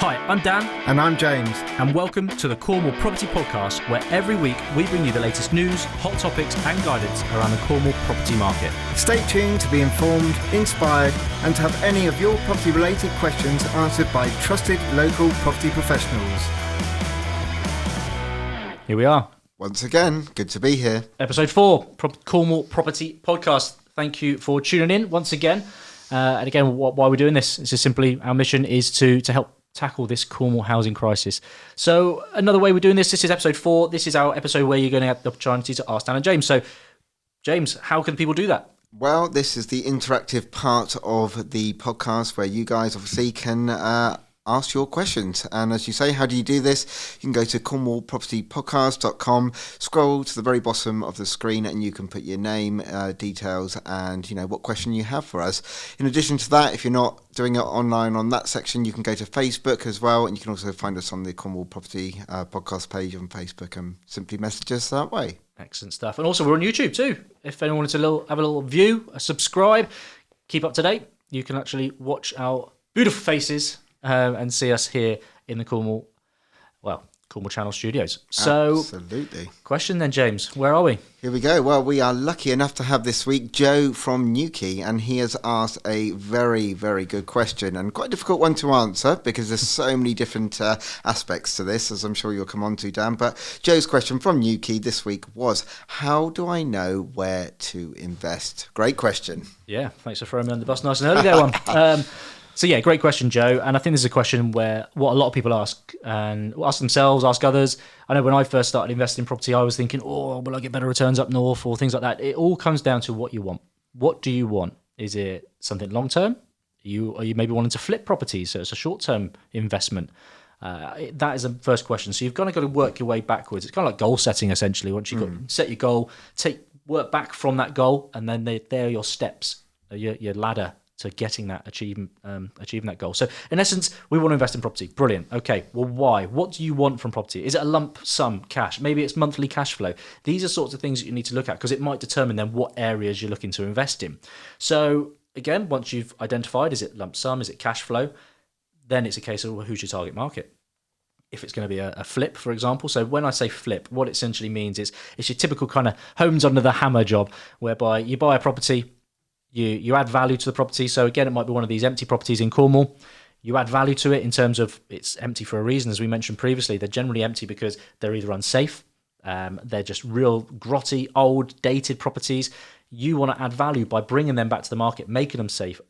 Hi, I'm Dan. And I'm James. And welcome to the Cornwall Property Podcast, where every week we bring you the latest news, hot topics and guidance around the Cornwall property market. Stay tuned to be informed, inspired and to have any of your property related questions answered by trusted local property professionals. Here we are. Once again, good to be here. Episode 4, Cornwall Property Podcast. Thank you for tuning in once again. And again, why we're doing this is just simply our mission is to help tackle this Cornwall housing crisis. So another way we're doing this is episode 4. This is our episode where you're going to have the opportunity to ask Dan and James. So James, how can people do that? Well, this is the interactive part of the podcast where you guys obviously can ask your questions. And as you say, how do you do this? You can go to cornwallpropertypodcast.com, scroll to the very bottom of the screen and you can put your name, details and what question you have for us. In addition to that, if you're not doing it online on that section, you can go to Facebook as well, and you can also find us on the Cornwall Property podcast page on Facebook and simply message us that way. Excellent stuff. And also we're on YouTube too. If anyone wants to have a little view, subscribe, keep up to date, you can actually watch our beautiful faces and see us here in the Cornwall Channel studios. So, absolutely. Question then, James, where are we? Here we go. Well, we are lucky enough to have this week Joe from Newquay, and he has asked a very, very good question and quite a difficult one to answer because there's so many different aspects to this, as I'm sure you'll come on to, Dan. But Joe's question from Newquay this week was, how do I know where to invest? Great question. Yeah, thanks for throwing me on the bus nice and early there, one. So yeah, great question, Joe. And I think this is a question where what a lot of people ask themselves, ask others. I know when I first started investing in property, I was thinking, will I get better returns up north or things like that. It all comes down to what you want. What do you want? Is it something long-term? Are you maybe wanting to flip properties? So it's a short-term investment. That is the first question. So you've kind of got to work your way backwards. It's kind of like goal setting, essentially. Once you've set your goal, work back from that goal, and then they're your steps, your ladder to getting that achieving that goal. So in essence, we want to invest in property. Brilliant. Okay, well, why? What do you want from property? Is it a lump sum cash? Maybe it's monthly cash flow. These are sorts of things that you need to look at because it might determine then what areas you're looking to invest in. So again, once you've identified, is it lump sum, is it cash flow? Then it's a case of who's your target market? If it's going to be a flip, for example. So when I say flip, what it essentially means is it's your typical kind of homes under the hammer job, whereby you buy a property, you add value to the property. So again, it might be one of these empty properties in Cornwall. You add value to it in terms of it's empty for a reason. As we mentioned previously, they're generally empty because they're either unsafe, they're just real grotty, old, dated properties. You want to add value by bringing them back to the market, making them safe,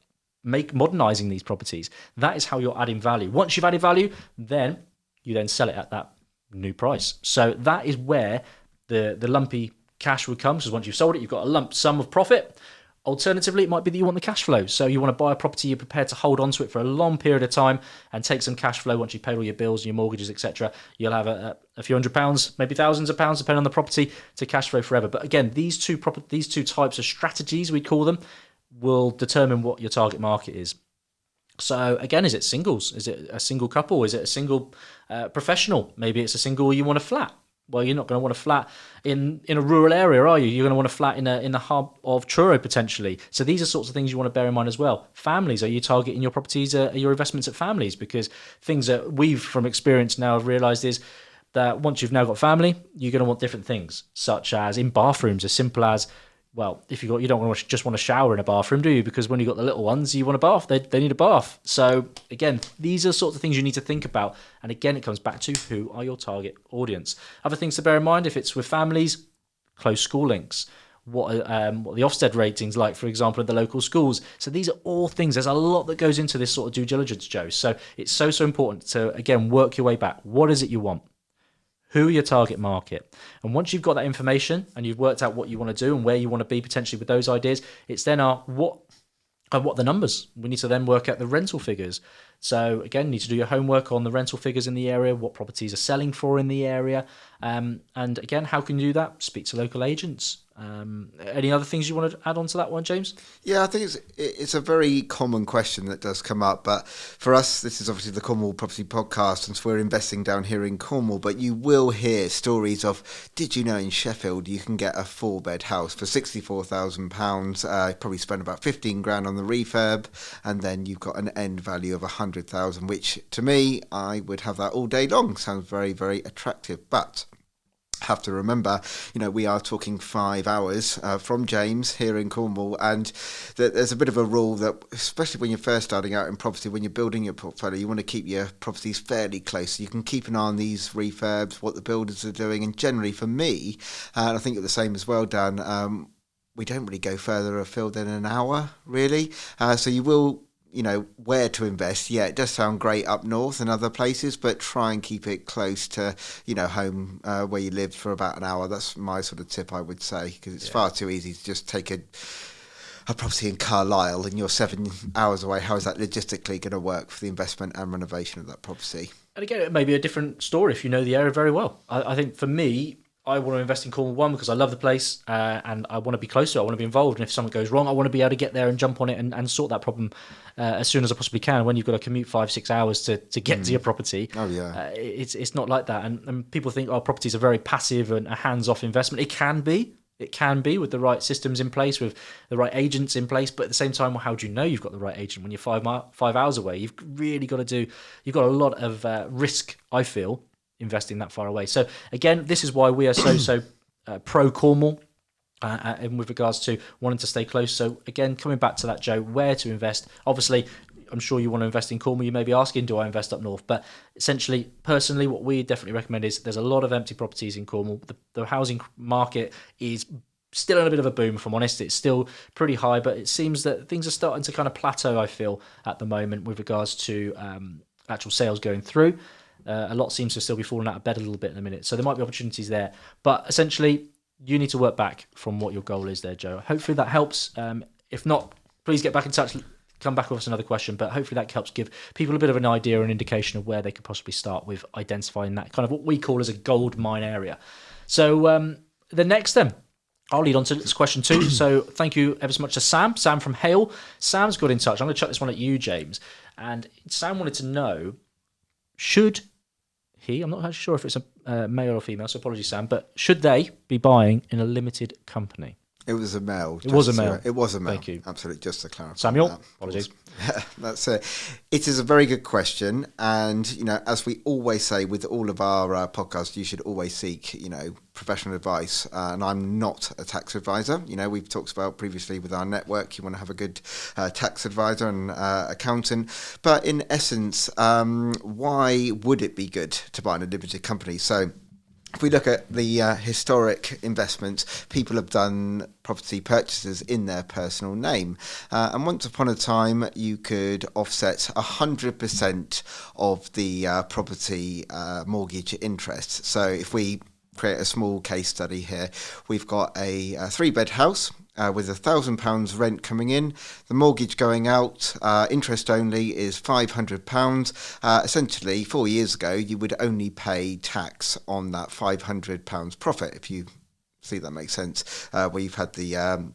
modernising these properties. That is how you're adding value. Once you've added value, then you then sell it at that new price. So that is where the lumpy cash would come. So once you've sold it, you've got a lump sum of profit. Alternatively, it might be that you want the cash flow. So you want to buy a property, you're prepared to hold on to it for a long period of time and take some cash flow once you've paid all your bills, your mortgages, etc. You'll have a few £100s, maybe thousands of pounds, depending on the property, to cash flow forever. But again, these two types of strategies, we call them, will determine what your target market is. So again, is it singles? Is it a single couple? Is it a single professional? Maybe it's a single you want a flat. Well, you're not going to want a flat in a rural area, are you? You're going to want a flat in the hub of Truro, potentially. So these are sorts of things you want to bear in mind as well. Families, are you targeting your properties, your investments at families? Because things that we've, from experience now, have realised is that once you've now got family, you're going to want different things, such as in bathrooms, as simple as, well, if you don't want to just want to shower in a bathroom, do you? Because when you've got the little ones, you want a bath. They need a bath. So again, these are sorts of things you need to think about. And again, it comes back to who are your target audience. Other things to bear in mind, if it's with families, close school links. What the Ofsted ratings like, for example, at the local schools. So these are all things. There's a lot that goes into this sort of due diligence, Joe. So it's so important to, again, work your way back. What is it you want? Who are your target market? And once you've got that information and you've worked out what you want to do and where you want to be potentially with those ideas, it's then what are the numbers? We need to then work out the rental figures. So again, you need to do your homework on the rental figures in the area, what properties are selling for in the area. And again, how can you do that? Speak to local agents. Any other things you want to add on to that one, James? Yeah, I think it's a very common question that does come up. But for us, this is obviously the Cornwall Property Podcast, and so we're investing down here in Cornwall. But you will hear stories of, did you know in Sheffield you can get a 4-bed house for £64,000? Probably spend about 15 grand on the refurb, and then you've got an end value of 100,000, which to me, I would have that all day long. Sounds very, very attractive. But have to remember, we are talking 5 hours from James here in Cornwall, and there's a bit of a rule that, especially when you're first starting out in property, when you're building your portfolio, you want to keep your properties fairly close. So you can keep an eye on these refurbs, what the builders are doing, and generally for me, and I think you're the same as well, Dan, we don't really go further afield than an hour, really. So you will where to invest. Yeah, it does sound great up north and other places, but try and keep it close to, home where you live for about an hour. That's my sort of tip, I would say, because it's far too easy to just take a property in Carlisle and you're 7 hours away. How is that logistically going to work for the investment and renovation of that property? And again, it may be a different story if you know the area very well. I think for me, I want to invest in Cornwall, one, because I love the place and I want to be close to it. I want to be involved. And if something goes wrong, I want to be able to get there and jump on it and sort that problem as soon as I possibly can. When you've got to commute 5-6 hours to get to your property, it's not like that. And people think, properties are very passive and a hands-off investment. It can be. It can be with the right systems in place, with the right agents in place. But at the same time, how do you know you've got the right agent when you're 5 hours away? You've really got to you've got a lot of risk, I feel, investing that far away. So again, this is why we are so pro Cornwall and with regards to wanting to stay close. So again, coming back to that, Joe, where to invest. Obviously, I'm sure you want to invest in Cornwall. You may be asking, do I invest up north? But essentially, personally, what we definitely recommend is there's a lot of empty properties in Cornwall. The housing market is still in a bit of a boom, if I'm honest. It's still pretty high, but it seems that things are starting to kind of plateau, I feel, at the moment with regards to actual sales going through. A lot seems to still be falling out of bed a little bit in a minute. So there might be opportunities there. But essentially, you need to work back from what your goal is there, Joe. Hopefully that helps. If not, please get back in touch. Come back with us another question. But hopefully that helps give people a bit of an idea or an indication of where they could possibly start with identifying that kind of what we call as a gold mine area. So the next then, I'll lead on to this question too. So thank you ever so much to Sam from Hayle. Sam's got in touch. I'm going to chuck this one at you, James. And Sam wanted to know, I'm not sure if it's a male or female, so apologies, Sam, but should they be buying in a limited company? It was a male. It was a male. It was a male. Thank you. Absolutely, just to clarify. Samuel, apologies. That's it. It is a very good question. And, as we always say with all of our podcasts, you should always seek, professional advice. And I'm not a tax advisor. We've talked about previously with our network, you want to have a good tax advisor and accountant. But in essence, why would it be good to buy in a limited company? So if we look at the historic investments, people have done property purchases in their personal name. And once upon a time, you could offset 100% of the property mortgage interest. So if we create a small case study here, we've got a 3-bed house with £1,000 rent coming in, the mortgage going out, interest only is £500. Essentially, 4 years ago, you would only pay tax on that £500 profit, if you see that makes sense, where you've had the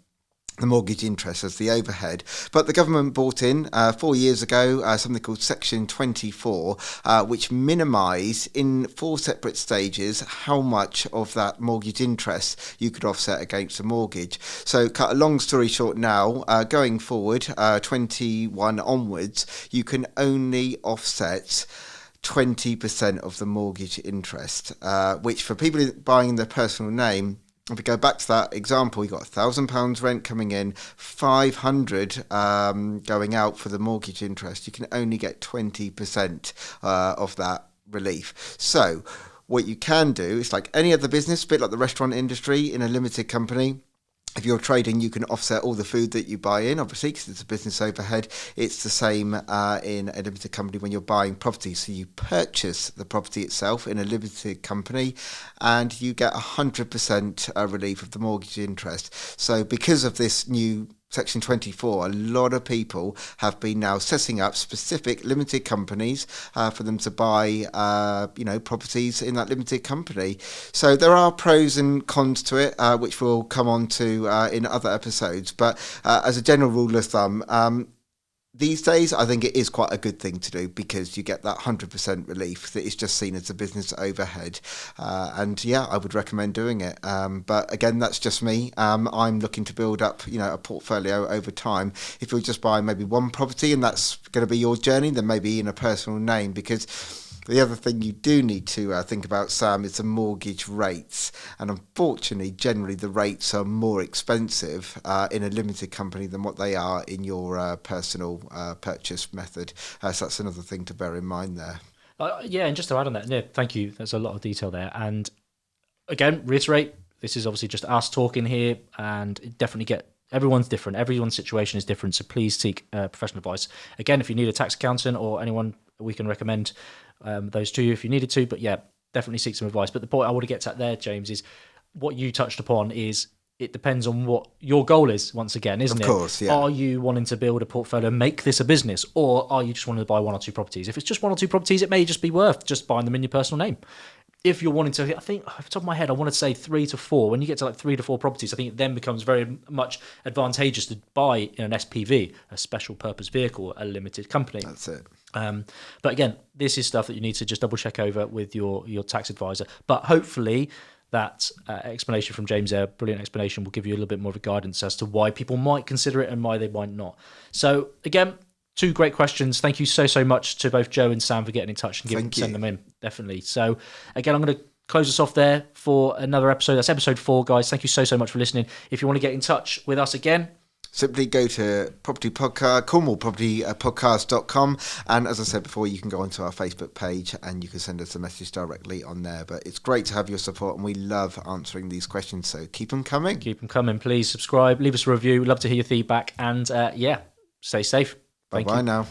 mortgage interest as the overhead. But the government brought in 4 years ago something called Section 24, which minimised in 4 separate stages how much of that mortgage interest you could offset against the mortgage. So cut a long story short now, going forward, 21 onwards, you can only offset 20% of the mortgage interest, which for people buying in their personal name, if we go back to that example, you've got £1,000 rent coming in, 500 going out for the mortgage interest. You can only get 20% of that relief. So what you can do is like any other business, a bit like the restaurant industry in a limited company. If you're trading, you can offset all the food that you buy in, obviously, because it's a business overhead. It's the same in a limited company when you're buying property. So you purchase the property itself in a limited company and you get 100% relief of the mortgage interest. So because of this new Section 24, a lot of people have been now setting up specific limited companies for them to buy, properties in that limited company. So there are pros and cons to it, which we'll come on to in other episodes. But as a general rule of thumb, these days, I think it is quite a good thing to do because you get that 100% relief that is just seen as a business overhead. I would recommend doing it. But again, that's just me. I'm looking to build up, a portfolio over time. If you're just buying maybe one property and that's going to be your journey, then maybe in a personal name, because the other thing you do need to think about, Sam, is the mortgage rates. And unfortunately, generally the rates are more expensive in a limited company than what they are in your personal purchase method. So that's another thing to bear in mind there. And just to add on that, yeah, thank you. There's a lot of detail there. And again, reiterate, this is obviously just us talking here, and definitely everyone's different. Everyone's situation is different. So please seek professional advice. Again, if you need a tax accountant or anyone, we can recommend those to you if you needed to. But yeah, definitely seek some advice. But the point I want to get at there, James, is what you touched upon is it depends on what your goal is, once again, isn't it? Of course, yeah. Are you wanting to build a portfolio, make this a business, or are you just wanting to buy one or two properties? If it's just one or two properties, it may just be worth just buying them in your personal name. If you're wanting to, I think off the top of my head, I want to say 3 to 4. When you get to like 3 to 4 properties, I think it then becomes very much advantageous to buy in an SPV, a special purpose vehicle, a limited company. That's it. But again, this is stuff that you need to just double check over with your tax advisor. But hopefully that explanation from James there, brilliant explanation, will give you a little bit more of a guidance as to why people might consider it and why they might not. So again, 2 great questions. Thank you so much to both Joe and Sam for getting in touch and sending them in. Definitely. So again, I'm going to close us off there for another episode. That's episode 4, guys. Thank you so much for listening. If you want to get in touch with us again, simply go to cornwallpropertypodcast.com, and as I said before, you can go onto our Facebook page and you can send us a message directly on there. But it's great to have your support, and we love answering these questions, so keep them coming. Please subscribe, leave us a review. We'd love to hear your feedback, and stay safe. Bye now.